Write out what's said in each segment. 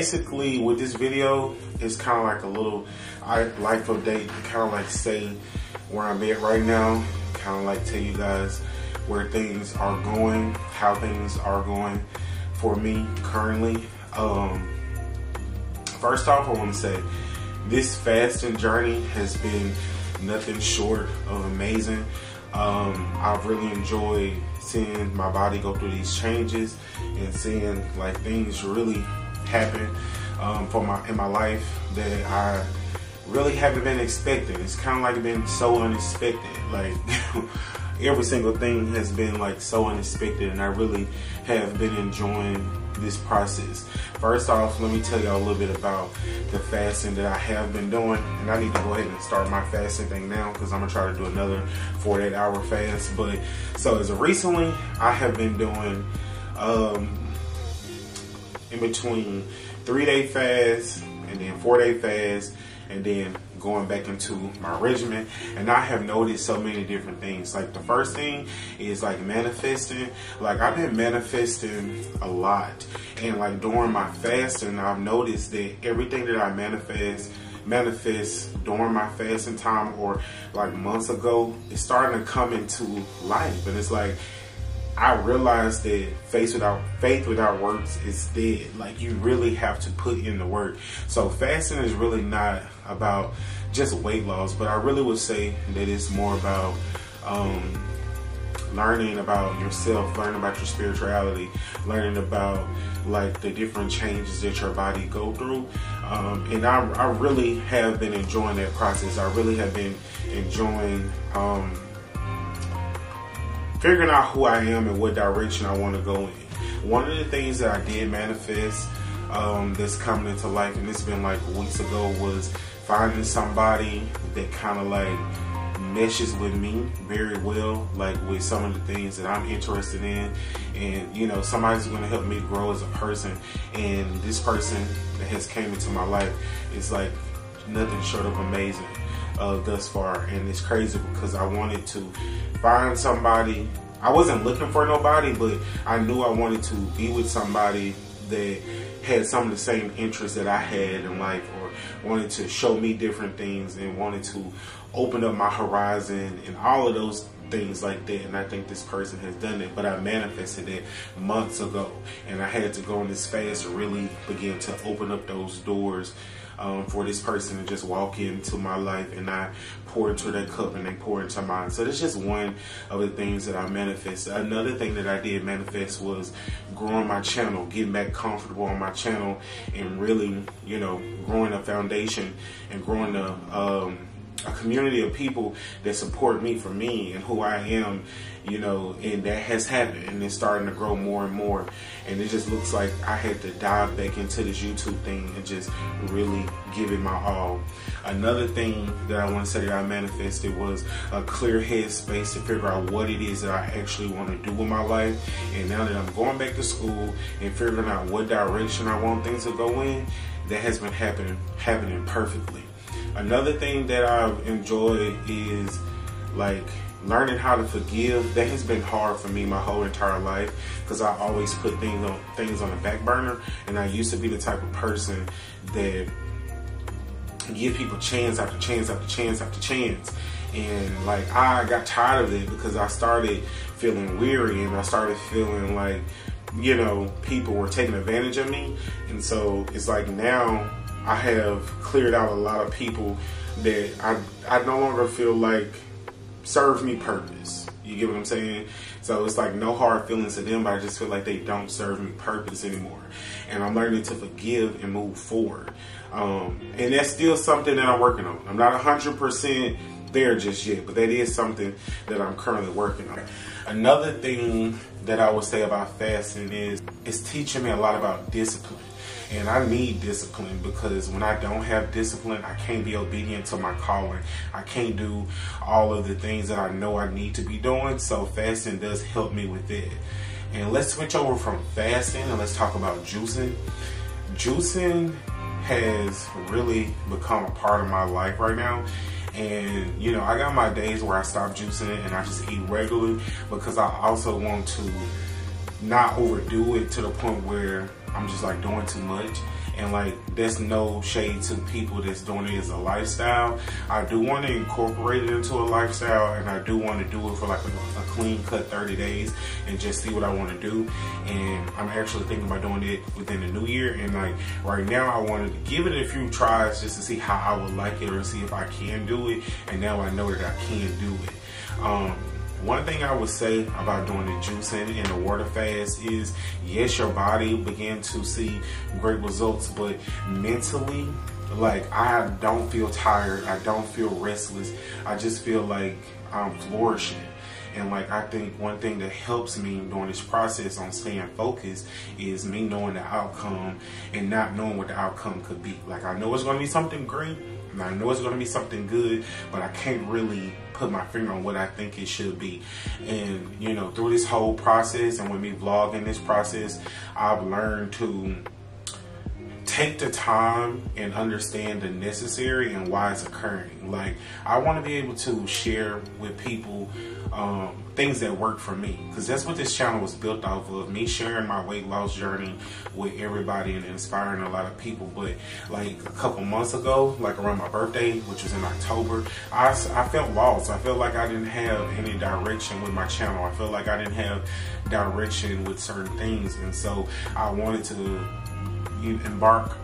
basically with this video, it's kind of like a little life update, kind of like say where I'm at right now, kind of like tell you guys where things are going, how things are going for me currently. First off, I want to say this fasting journey has been nothing short of amazing. I've really enjoyed seeing my body go through these changes and seeing like things really happen in my life that I really haven't been expecting. It's kind of like been so unexpected. Like every single thing has been like so unexpected, and I really have been enjoying this process. First off, let me tell y'all a little bit about the fasting that I have been doing, and I need to go ahead and start my fasting thing now because I'm gonna try to do another 48-hour fast. But so as of recently, I have been doing in between 3-day fast and then 4-day fast, and then going back into my regimen. And I have noticed so many different things. Like the first thing is like manifesting. Like I've been manifesting a lot, and like during my fasting, I've noticed that everything that I manifest during my fasting time or like months ago, it's starting to come into life. And it's like I realized that faith without works is dead. Like you really have to put in the work. So fasting is really not about just weight loss, but I really would say that it's more about learning about yourself, learning about your spirituality, learning about like the different changes that your body go through. And I really have been enjoying that process. I really have been enjoying figuring out who I am and what direction I want to go in. One of the things that I did manifest that's coming into life, and it's been like weeks ago, was finding somebody that kind of like meshes with me very well, like with some of the things that I'm interested in. And you know, somebody's going to help me grow as a person. And this person that has came into my life is like nothing short of amazing thus far. And it's crazy because I wanted to find somebody. I wasn't looking for nobody, but I knew I wanted to be with somebody that had some of the same interests that I had in life, or wanted to show me different things and wanted to open up my horizon and all of those things like that. And I think this person has done it, but I manifested it months ago, and I had to go on this fast to really begin to open up those doors for this person to just walk into my life, and I pour into their cup and they pour into mine. So that's just one of the things that I manifested. Another thing that I did manifest was growing my channel, getting back comfortable on my channel, and really, you know, growing a foundation and growing a community of people that support me for me and who I am, you know. And that has happened, and it's starting to grow more and more. And it just looks like I had to dive back into this YouTube thing and just really give it my all. Another thing that I want to say that I manifested was a clear head space to figure out what it is that I actually want to do with my life. And now that I'm going back to school and figuring out what direction I want things to go in, that has been happening perfectly. Another thing that I've enjoyed is like learning how to forgive. That has been hard for me my whole entire life because I always put things on the back burner, and I used to be the type of person that give people chance after chance after chance after chance. And like I got tired of it because I started feeling weary, and I started feeling like, you know, people were taking advantage of me. And so it's like now I have cleared out a lot of people that I no longer feel like serve me purpose. You get what I'm saying? So it's like no hard feelings to them, but I just feel like they don't serve me purpose anymore. And I'm learning to forgive and move forward. And that's still something that I'm working on. I'm not 100% there just yet, but that is something that I'm currently working on. Another thing that I would say about fasting is it's teaching me a lot about discipline. And I need discipline because when I don't have discipline, I can't be obedient to my calling. I can't do all of the things that I know I need to be doing. So fasting does help me with it. And let's switch over from fasting and let's talk about juicing. Juicing has really become a part of my life right now. And you know, I got my days where I stop juicing and I just eat regularly because I also want to not overdo it to the point where I'm just like doing too much. And like, there's no shade to people that's doing it as a lifestyle. I do want to incorporate it into a lifestyle, and I do want to do it for like a clean cut 30 days and just see what I want to do. And I'm actually thinking about doing it within the new year. And like right now, I wanted to give it a few tries just to see how I would like it or see if I can do it. And now I know that I can do it. One thing I would say about doing the juicing and the water fast is, yes, your body begin to see great results, but mentally, like, I don't feel tired. I don't feel restless. I just feel like I'm flourishing. And like, I think one thing that helps me during this process on staying focused is me knowing the outcome and not knowing what the outcome could be. Like, I know it's going to be something great, and I know it's going to be something good, but I can't really put my finger on what I think it should be. And, you know, through this whole process and with me vlogging this process, I've learned to take the time and understand the necessary and why it's occurring. Like, I want to be able to share with people things that work for me, because that's what this channel was built off of, me sharing my weight loss journey with everybody and inspiring a lot of people. But like a couple months ago, like around my birthday, which was in October, I felt lost. I felt like I didn't have any direction with my channel. I felt like I didn't have direction with certain things, and so I wanted to embark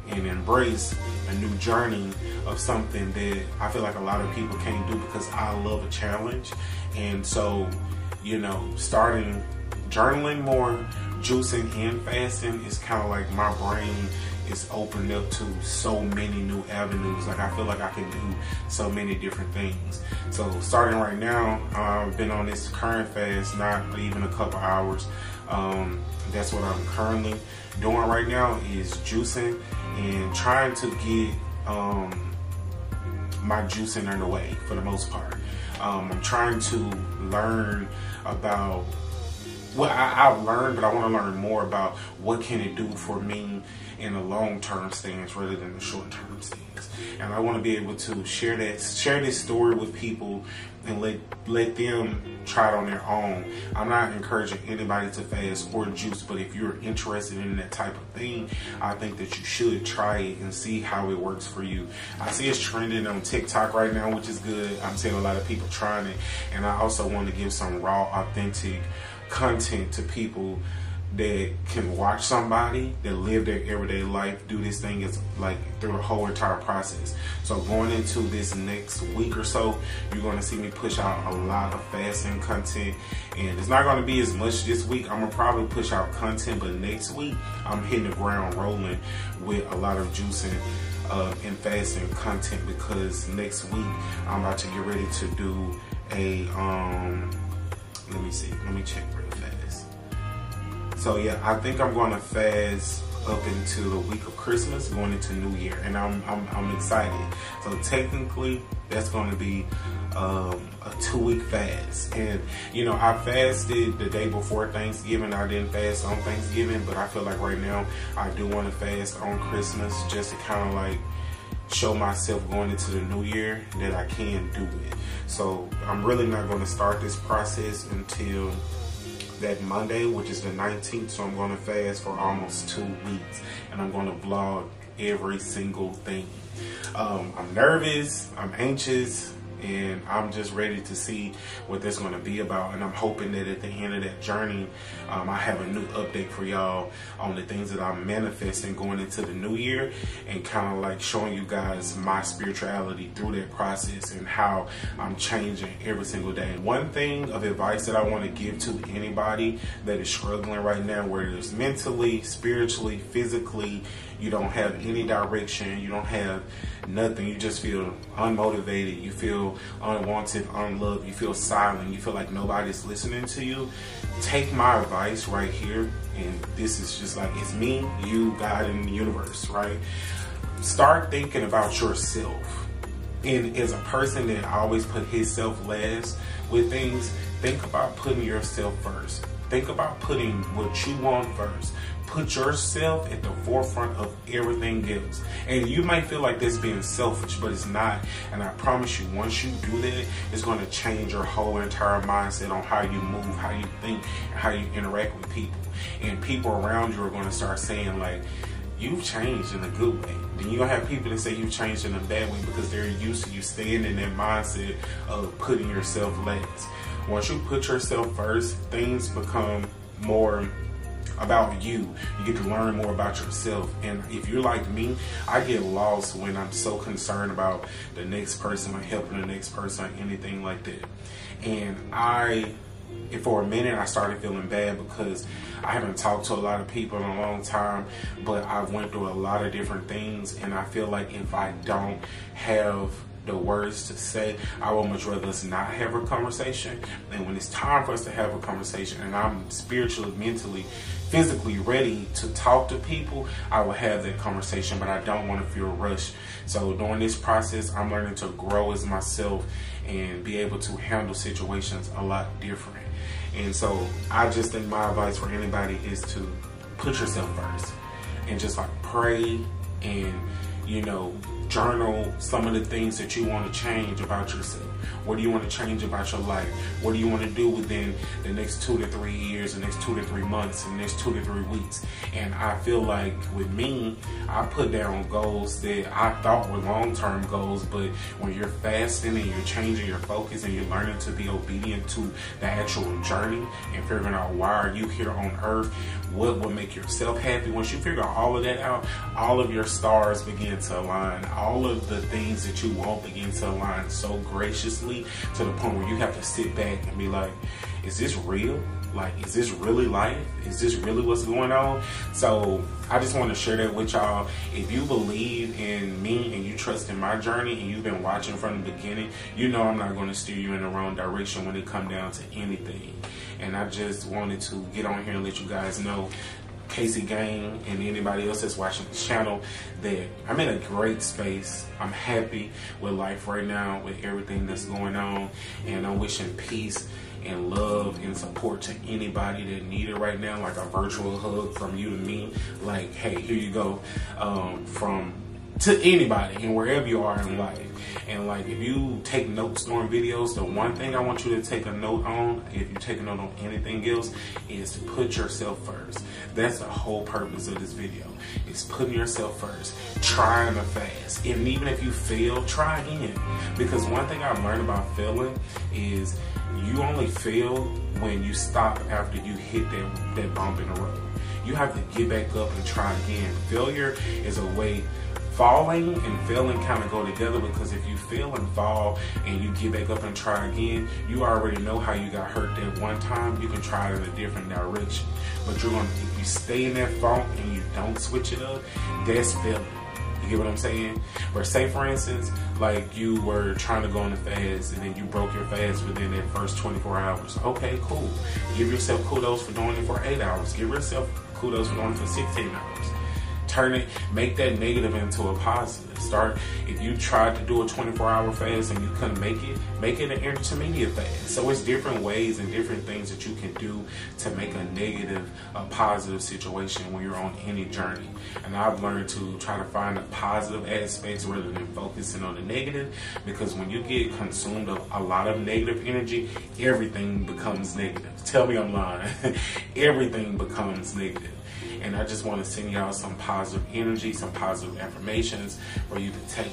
and embrace a new journey of something that I feel like a lot of people can't do, because I love a challenge. And so, you know, starting journaling more, juicing and fasting is kind of like my brain is opened up to so many new avenues. Like, I feel like I can do so many different things. So starting right now, I've been on this current fast, not even a couple hours. That's what I'm currently doing right now, is juicing and trying to get my juicing underway for the most part. I'm trying to learn about what I've learned, but I want to learn more about what can it do for me in a long-term stance rather than a short-term stance. And I want to be able to share this story with people and let them try it on their own. I'm not encouraging anybody to fast or juice, but if you're interested in that type of thing, I think that you should try it and see how it works for you. I see it's trending on TikTok right now, which is good. I'm seeing a lot of people trying it, and I also want to give some raw, authentic content to people that can watch somebody that live their everyday life do this thing is like through the whole entire process. So going into this next week or so, you're going to see me push out a lot of fasting content, and it's not going to be as much this week. I'm going to probably push out content, but next week I'm hitting the ground rolling with a lot of juicing and fasting content, because next week I'm about to get ready to do a let me check real fast. So yeah, I think I'm going to fast up into the week of Christmas, going into New Year, and I'm excited. So technically, that's going to be a 2-week fast. And you know, I fasted the day before Thanksgiving. I didn't fast on Thanksgiving, but I feel like right now I do want to fast on Christmas, just to kind of like show myself going into the new year that I can do it. So I'm really not going to start this process until that Monday, which is the 19th. So I'm going to fast for almost 2 weeks, and I'm going to vlog every single thing. I'm nervous, I'm anxious, and I'm just ready to see what that's going to be about. And I'm hoping that at the end of that journey, I have a new update for y'all on the things that I'm manifesting going into the new year, and kind of like showing you guys my spirituality through that process and how I'm changing every single day. One thing of advice that I want to give to anybody that is struggling right now, whether it's mentally, spiritually, physically, you don't have any direction, you don't have nothing, you just feel unmotivated, you feel unwanted, unloved, you feel silent, you feel like nobody's listening to you, take my advice right here. And this is just like, it's me, you, God, and the universe, right? Start thinking about yourself. And as a person that always put himself last with things, think about putting yourself first. Think about putting what you want first. Put yourself at the forefront of everything else. And you might feel like this being selfish, but it's not. And I promise you, once you do that, it's going to change your whole entire mindset on how you move, how you think, and how you interact with people. And people around you are going to start saying like, you've changed in a good way. Then you're gonna have people that say you've changed in a bad way because they're used to you staying in that mindset of putting yourself last. Once you put yourself first, things become more about you. You get to learn more about yourself. And if you're like me, I get lost when I'm so concerned about the next person or helping the next person or anything like that. And for a minute I started feeling bad because I haven't talked to a lot of people in a long time, but I've went through a lot of different things, and I feel like if I don't have the words to say, I would much rather us not have a conversation. And when it's time for us to have a conversation and I'm spiritually, mentally, physically ready to talk to people, I will have that conversation, but I don't want to feel rushed. So during this process, I'm learning to grow as myself and be able to handle situations a lot different. And so I just think my advice for anybody is to put yourself first and just like pray and, you know, journal some of the things that you want to change about yourself. What do you want to change about your life? What do you want to do within the next 2 to 3 years, the next 2 to 3 months, and the next 2 to 3 weeks? And I feel like with me, I put down goals that I thought were long-term goals, but when you're fasting and you're changing your focus and you're learning to be obedient to the actual journey and figuring out why are you here on earth, what will make yourself happy, once you figure all of that out, all of your stars begin to align. All of the things that you want begin to align so graciously to the point where you have to sit back and be like, is this real? Like, is this really life? Is this really what's going on? So I just want to share that with y'all. If you believe in me and you trust in my journey and you've been watching from the beginning, you know I'm not going to steer you in the wrong direction when it comes down to anything. And I just wanted to get on here and let you guys know, Casey Gang and anybody else that's watching this channel, that I'm in a great space. I'm happy with life right now, with everything that's going on, and I'm wishing peace and love and support to anybody that need it right now, like a virtual hug from you to me. Like, hey, here you go, to anybody and wherever you are in life. And like, if you take notes during videos, the one thing I want you to take a note on, if you take a note on anything else, is to put yourself first. That's the whole purpose of this video, is putting yourself first. Trying to fast. And even if you fail, try again. Because one thing I've learned about failing is you only fail when you stop after you hit that bump in the road. You have to get back up and try again. Failure is a way. Falling and failing kind of go together, because if you fail and fall and you get back up and try again, you already know how you got hurt that one time. You can try it in a different direction. But if you stay in that funk and you don't switch it up, that's failing. You get what I'm saying? Or say, for instance, like you were trying to go on a fast and then you broke your fast within that first 24 hours. Okay, cool. Give yourself kudos for doing it for 8 hours. Give yourself kudos for doing it for 16 hours. Make that negative into a positive. If you tried to do a 24-hour fast and you couldn't make it an intermediate fast. So it's different ways and different things that you can do to make a negative a positive situation when you're on any journey. And I've learned to try to find the positive aspects rather than focusing on the negative, because when you get consumed of a lot of negative energy, everything becomes negative. Tell me I'm lying. Everything becomes negative. And I just want to send y'all some positive energy, some positive affirmations for you to take.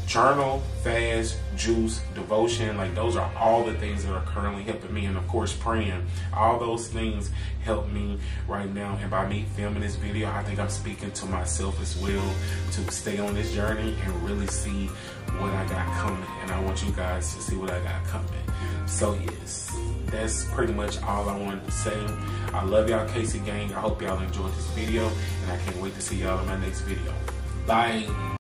Journal, fast, juice, devotion, like those are all the things that are currently helping me. And of course, praying. All those things help me right now. And by me filming this video, I think I'm speaking to myself as well, to stay on this journey and really see what I got coming. And I want you guys to see what I got coming. So yes, that's pretty much all I wanted to say. I love y'all, Casey Gang. I hope y'all enjoyed this video, and I can't wait to see y'all in my next video. Bye.